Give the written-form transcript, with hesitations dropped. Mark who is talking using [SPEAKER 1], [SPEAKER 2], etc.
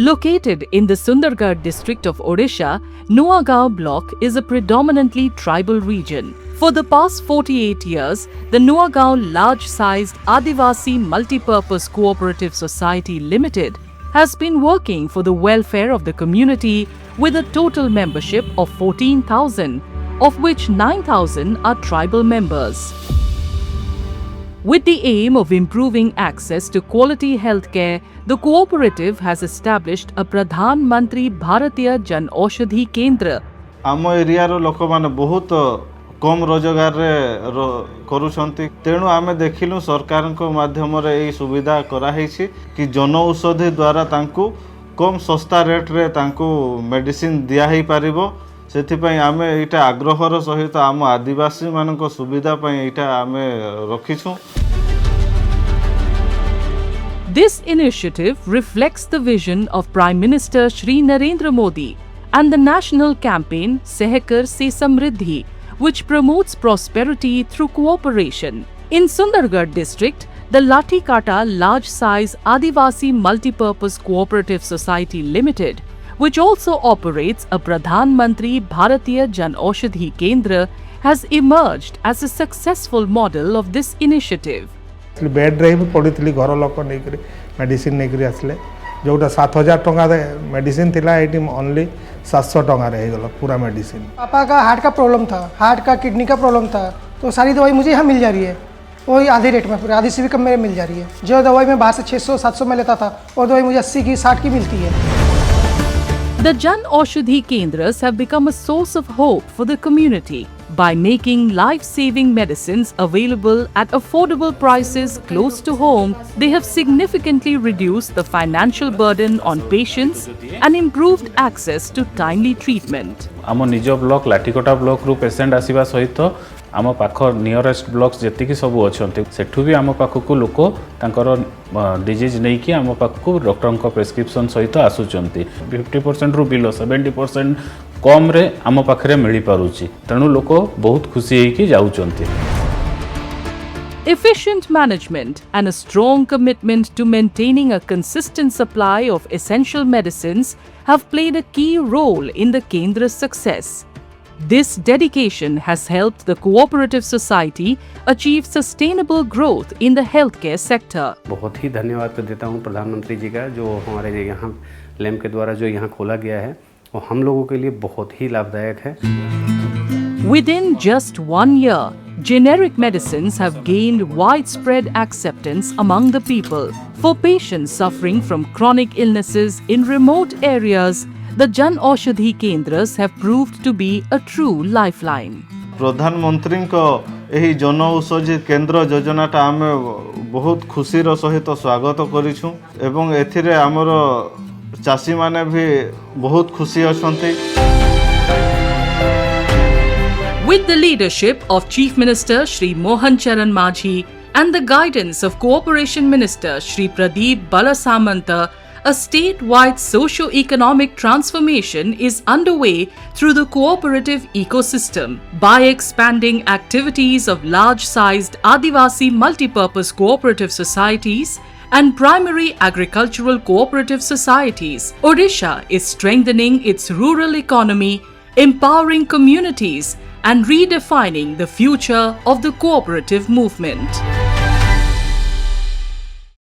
[SPEAKER 1] Located in the Sundargarh district of Odisha, Nuagaon block is a predominantly tribal region. For the past 48 years, the Nuagaon large-sized Adivasi Multipurpose Cooperative Society Limited has been working for the welfare of the community with a total membership of 14,000, of which 9,000 are tribal members. With the aim of improving access to quality healthcare, the cooperative has established a Pradhan Mantri Bharatiya Jan Aushadhi Kendra.
[SPEAKER 2] आम area लोक मैंने बहुत कम रोजगार करुछंती तेणु आमे देखिलु सरकार माध्यम रे सुविधा कराई कि जन औषधि द्वारा तांकु कम सस्ता रेट रे तांकु मेडिसिन दिया ही पारिबो सेथिपई आमे इटा आग्रहर सहित आम आदिवासी मानक सुविधा पई इटा आमे रखिछु.
[SPEAKER 1] This initiative reflects the vision of Prime Minister Shri Narendra Modi and the national campaign Sehkar Se Samriddhi, which promotes prosperity through cooperation. In Sundargarh district, the Lathikata large-size Adivasi Multipurpose Cooperative Society Limited, which also operates a Pradhan Mantri Bharatiya Jan Aushadhi Kendra, has emerged as a successful model of this initiative.
[SPEAKER 3] Bed drive पड़ी घर लोक नहीं medicine नहीं आसले जोटा 7,000 टंका medicine थिला ये ओनली 700 टंका गला पूरा मेडिसिन.
[SPEAKER 4] पापा का हार्ट का प्रॉब्लम था, हार्ट का किडनी का प्रॉब्लम था, तो सारी दवाई मुझे यहाँ मिल जा रही है वही आधे रेट में, पूरे आधे से भी कम में मिल जा रही है. जो दवाई मैं बाहर से 600-700 में लेता था वो दवाई मुझे 80 की 60 की मिलती है.
[SPEAKER 1] The Jan Aushadhi Kendras have become a source of hope for the community by making life-saving medicines available at affordable prices close to home. They have significantly reduced the financial burden on patients and improved access to timely treatment.
[SPEAKER 5] आम निज block लाठीकोटा block रु patient आसवा सहित आम पाख nearest blocks जी सब अच्छा सेठू भी आम पाखक लोक डिजीज नहीं कि आम पाखक डॉक्टर प्रेस्क्रिप्शन सहित आसुंच 50% रु बिलो 70% कम रे आम पाखे मिल पारुची तेणु लोक बहुत खुशी होकर जाउचंती.
[SPEAKER 1] Efficient management and a strong commitment to maintaining a consistent supply of essential medicines have played a key role in the Kendra's success. This dedication has helped the cooperative society achieve sustainable growth in the healthcare sector.
[SPEAKER 6] बहुत ही धन्यवाद देता हूँ प्रधानमंत्री जी का जो हमारे यहाँ lamp के द्वारा जो यहाँ खोला गया है वो हम लोगों के लिए बहुत ही लाभदायक है.
[SPEAKER 1] Within just 1 year, generic medicines have gained widespread acceptance among the people. For patients suffering from chronic illnesses in remote areas, the Jan Aushadhi Kendras have proved to be a true lifeline.
[SPEAKER 2] प्रधानमंत्री को यही जन औषधि केन्द्र योजनाटा आम बहुत खुशीर सहित स्वागत करिछु एवं एथिरे आमर चाषी माने भी बहुत खुशी अछंती.
[SPEAKER 1] With the leadership of Chief Minister Shri Mohan Charan Majhi and the guidance of Cooperation Minister Shri Pradeep Balasamanta, a statewide socio-economic transformation is underway through the cooperative ecosystem. By expanding activities of large-sized Adivasi multipurpose cooperative societies and primary agricultural cooperative societies, Odisha is strengthening its rural economy, empowering communities, and redefining the future of the cooperative movement.